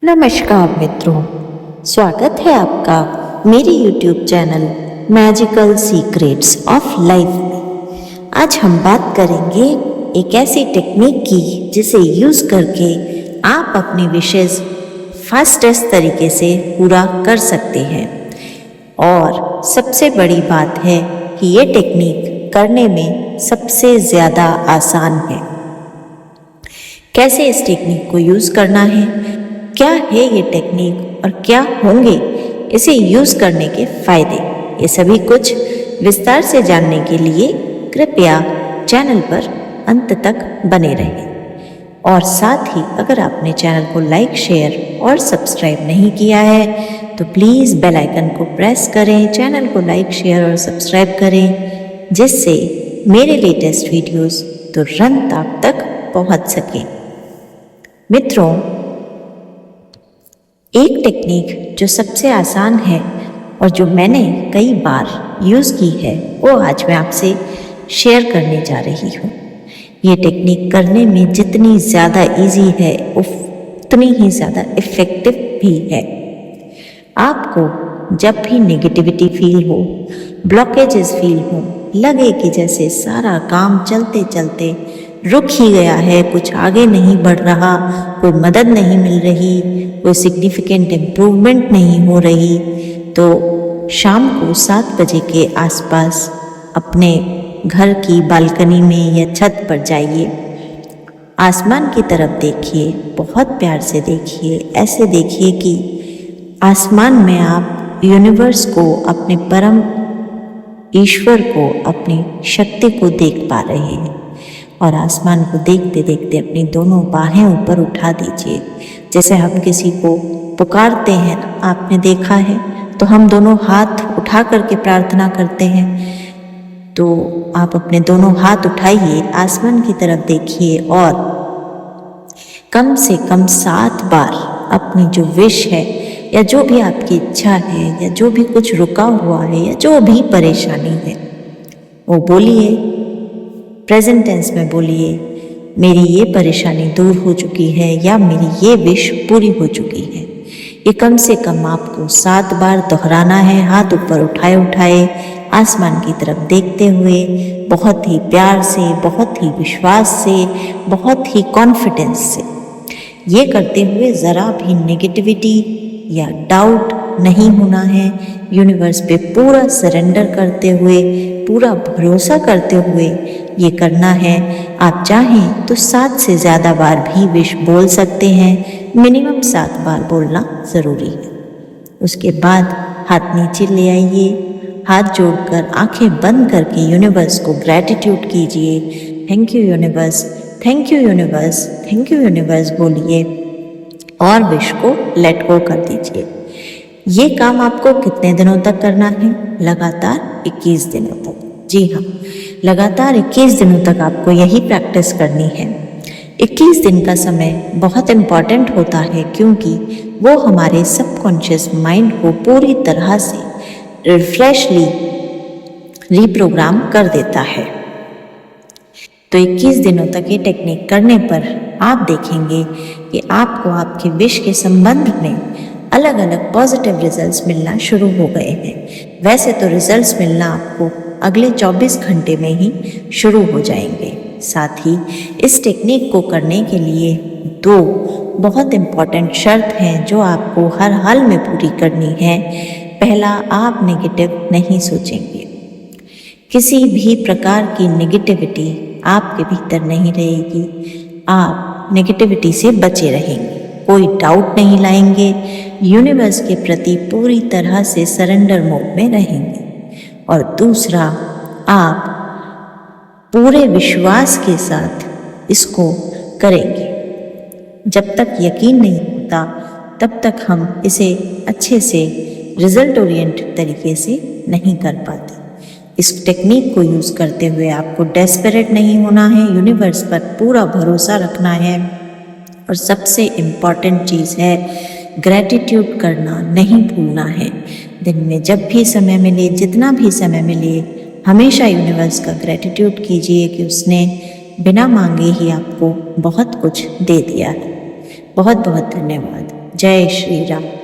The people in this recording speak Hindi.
नमस्कार मित्रों, स्वागत है आपका मेरे YouTube channel magical secrets of life में। आज हम बात करेंगे एक ऐसी टेक्निक की जिसे यूज़ करके आप अपनी विशेज़ फास्टेस्ट तरीके से पूरा कर सकते हैं। और सबसे बड़ी बात है कि ये टेक्निक करने में सबसे ज़्यादा आसान है। कैसे इस टेक्निक को यूज़ करना है, क्या है ये टेक्निक और क्या होंगे इसे यूज़ करने के फ़ायदे, ये सभी कुछ विस्तार से जानने के लिए कृपया चैनल पर अंत तक बने रहें। और साथ ही अगर आपने चैनल को लाइक, शेयर और सब्सक्राइब नहीं किया है तो प्लीज़ बेल आइकन को प्रेस करें, चैनल को लाइक, शेयर और सब्सक्राइब करें, जिससे मेरे लेटेस्ट वीडियोस तुरंत आप तक पहुंच सकें। मित्रों, एक टेक्निक जो सबसे आसान है और जो मैंने कई बार यूज़ की है वो आज मैं आपसे शेयर करने जा रही हूँ। ये टेक्निक करने में जितनी ज़्यादा इजी है उतनी ही ज़्यादा इफ़ेक्टिव भी है। आपको जब भी नेगेटिविटी फील हो, ब्लॉकेजेस फील हो, लगे कि जैसे सारा काम चलते चलते रुक ही गया है, कुछ आगे नहीं बढ़ रहा, कोई मदद नहीं मिल रही, कोई सिग्निफिकेंट इम्प्रूवमेंट नहीं हो रही, तो शाम को 7 बजे के आसपास अपने घर की बालकनी में या छत पर जाइए, आसमान की तरफ देखिए, बहुत प्यार से देखिए, ऐसे देखिए कि आसमान में आप यूनिवर्स को, अपने परम ईश्वर को, अपनी शक्ति को देख पा रहे हैं। और आसमान को देखते देखते अपनी दोनों बाहें ऊपर उठा दीजिए, जैसे हम किसी को पुकारते हैं, आपने देखा है, तो हम दोनों हाथ उठा करके प्रार्थना करते हैं। तो आप अपने दोनों हाथ उठाइए, आसमान की तरफ देखिए और कम से कम 7 बार अपनी जो विश है या जो भी आपकी इच्छा है या जो भी कुछ रुका हुआ है या जो भी परेशानी है वो बोलिए। प्रेजेंट टेंस में बोलिए, मेरी ये परेशानी दूर हो चुकी है या मेरी ये विश पूरी हो चुकी है। ये कम से कम आपको 7 बार दोहराना है, हाथ ऊपर उठाए उठाए आसमान की तरफ देखते हुए, बहुत ही प्यार से, बहुत ही विश्वास से, बहुत ही कॉन्फिडेंस से। ये करते हुए ज़रा भी नेगेटिविटी या डाउट नहीं होना है। यूनिवर्स पे पूरा सरेंडर करते हुए, पूरा भरोसा करते हुए ये करना है। आप चाहें तो 7 से ज़्यादा बार भी विश बोल सकते हैं, मिनिमम 7 बार बोलना ज़रूरी है। उसके बाद हाथ नीचे ले आइए, हाथ जोड़कर आंखें बंद करके यूनिवर्स को ग्रैटिट्यूड कीजिए। Thank you universe, thank you universe, thank you universe बोलिए और विश को लेट गो कर दीजिए। ये काम आपको कितने दिनों तक करना है? लगातार 21 दिनों तक। जी हाँ, लगातार 21 दिनों तक आपको यही प्रैक्टिस करनी है। 21 दिन का समय बहुत इम्पॉर्टेंट होता है क्योंकि वो हमारे सबकॉन्शियस माइंड को पूरी तरह से रिफ्रेशली रीप्रोग्राम कर देता है। तो 21 दिनों तक ये टेक्निक करने पर आप देखेंगे कि आपको आपके विश के संबंध में अलग अलग पॉजिटिव रिजल्ट्स मिलना शुरू हो गए हैं। वैसे तो रिजल्ट्स मिलना आपको अगले 24 घंटे में ही शुरू हो जाएंगे। साथ ही इस टेक्निक को करने के लिए 2 बहुत इम्पॉर्टेंट शर्त हैं जो आपको हर हाल में पूरी करनी है। पहला, आप नेगेटिव नहीं सोचेंगे। किसी भी प्रकार की नेगेटिविटी आपके भीतर नहीं रहेगी। आप नेगेटिविटी से बचे रहेंगे, कोई डाउट नहीं लाएंगे, यूनिवर्स के प्रति पूरी तरह से सरेंडर मोड में रहेंगे। और दूसरा, आप पूरे विश्वास के साथ इसको करेंगे। जब तक यकीन नहीं होता तब तक हम इसे अच्छे से रिजल्ट ओरिएंटेड तरीके से नहीं कर पाते। इस टेक्निक को यूज़ करते हुए आपको डेस्परेट नहीं होना है, यूनिवर्स पर पूरा भरोसा रखना है और सबसे इम्पॉर्टेंट चीज़ है ग्रैटिट्यूड करना नहीं भूलना है। दिन में जब भी समय मिले, जितना भी समय मिले, हमेशा यूनिवर्स का ग्रैटिट्यूड कीजिए कि उसने बिना मांगे ही आपको बहुत कुछ दे दिया है। बहुत बहुत धन्यवाद। जय श्री राम।